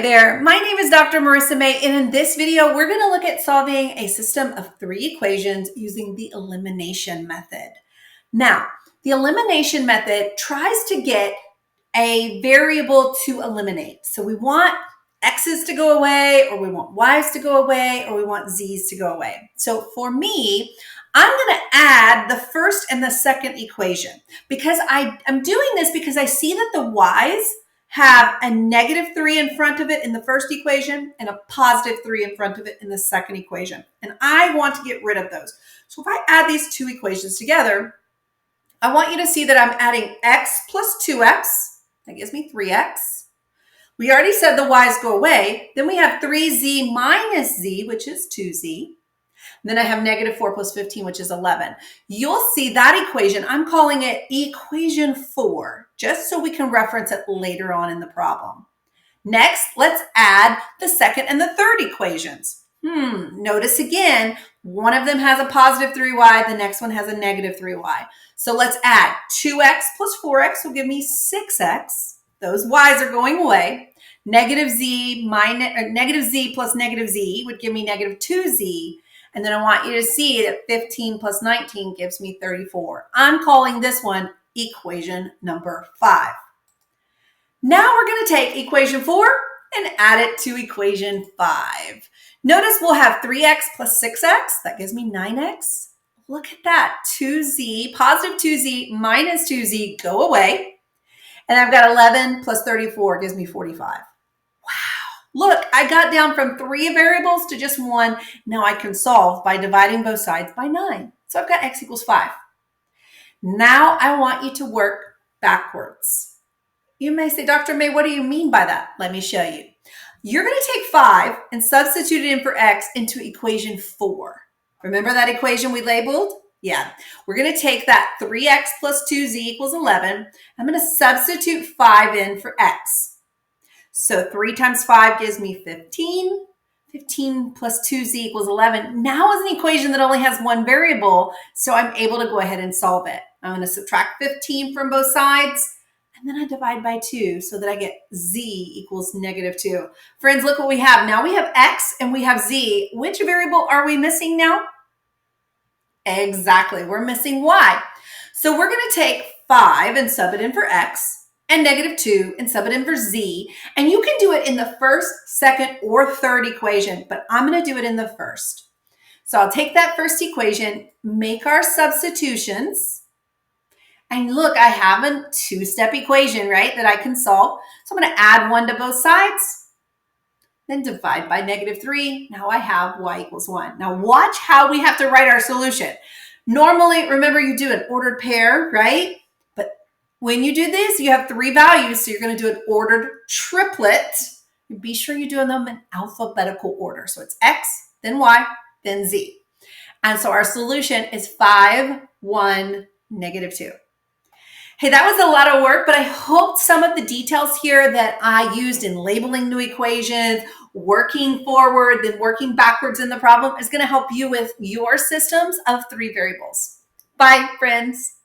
There, my name is Dr. Marissa May, and in this video, we're going to look at solving a system of 3 equations using the elimination method. Now, the elimination method tries to get a variable to eliminate. So we want x's to go away, or we want y's to go away, or we want z's to go away. So for me, I'm going to add the first and the second equation because I'm doing this because I see that the y's have a -3 in front of it in the first equation and a +3 in front of it in the second equation. And I want to get rid of those. So if I add these 2 equations together, I want you to see that I'm adding x plus 2x. That gives me 3x. We already said the y's go away. Then we have 3z minus z, which is 2z. Then I have -4 plus 15, which is 11. You'll see that equation, I'm calling it equation 4, just so we can reference it later on in the problem. Next, let's add the second and the third equations. Notice again, one of them has a +3y, the next one has a -3y. So let's add 2x plus 4x will give me 6x. Those y's are going away. -z plus -z would give me -2z. And then I want you to see that 15 plus 19 gives me 34. I'm calling this one equation number 5. Now we're going to take equation 4 and add it to equation 5. Notice we'll have 3x plus 6x. That gives me 9x. Look at that. 2z, +2z minus 2z go away. And I've got 11 plus 34 gives me 45. Look, I got down from 3 variables to just 1. Now I can solve by dividing both sides by 9. So I've got x equals 5. Now I want you to work backwards. You may say, Dr. May, what do you mean by that? Let me show you. You're going to take 5 and substitute it in for x into equation 4. Remember that equation we labeled? Yeah. We're going to take that 3x plus 2z equals 11. I'm going to substitute 5 in for x. So 3 times 5 gives me 15. 15 plus 2z equals 11. Now is an equation that only has 1 variable, so I'm able to go ahead and solve it. I'm going to subtract 15 from both sides, and then I divide by 2 so that I get z equals -2. Friends, look what we have. Now we have x and we have z. Which variable are we missing now? Exactly, we're missing y. So we're going to take 5 and sub it in for x, and -2 and sub it in for z. And you can do it in the first, second, or third equation, but I'm going to do it in the first. So I'll take that first equation, make our substitutions, and look, I have a 2-step equation, right, that I can solve. So I'm going to add 1 to both sides, then divide by -3. Now I have y equals 1. Now watch how we have to write our solution. Normally, remember you do an ordered pair, right? When you do this, you have 3 values, so you're going to do an ordered triplet. Be sure you're doing them in alphabetical order. So it's x, then y, then z. And so our solution is 5, 1, -2. Hey, that was a lot of work, but I hope some of the details here that I used in labeling new equations, working forward, then working backwards in the problem is going to help you with your systems of 3 variables. Bye, friends.